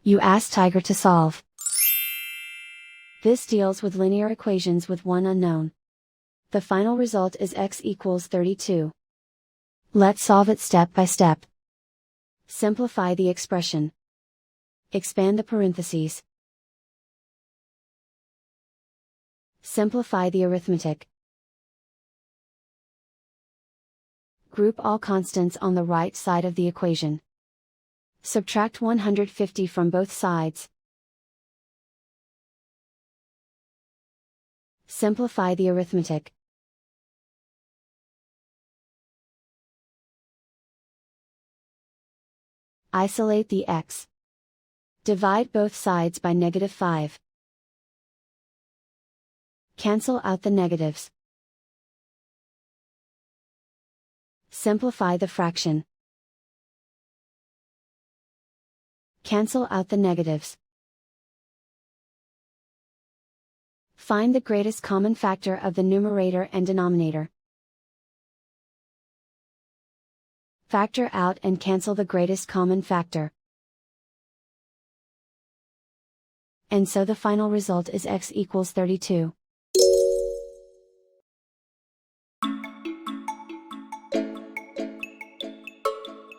You ask Tiger to solve. This deals with linear equations with one unknown. The final result is x equals 32. Let's solve it step by step. Simplify the expression. Expand the parentheses. Simplify the arithmetic. Group all constants on the right side of the equation. Subtract 150 from both sides. Simplify the arithmetic. Isolate the x. Divide both sides by -5. Cancel out the negatives. Simplify the fraction. Cancel out the negatives. Find the greatest common factor of the numerator and denominator. Factor out and cancel the greatest common factor. And so the final result is x equals 32.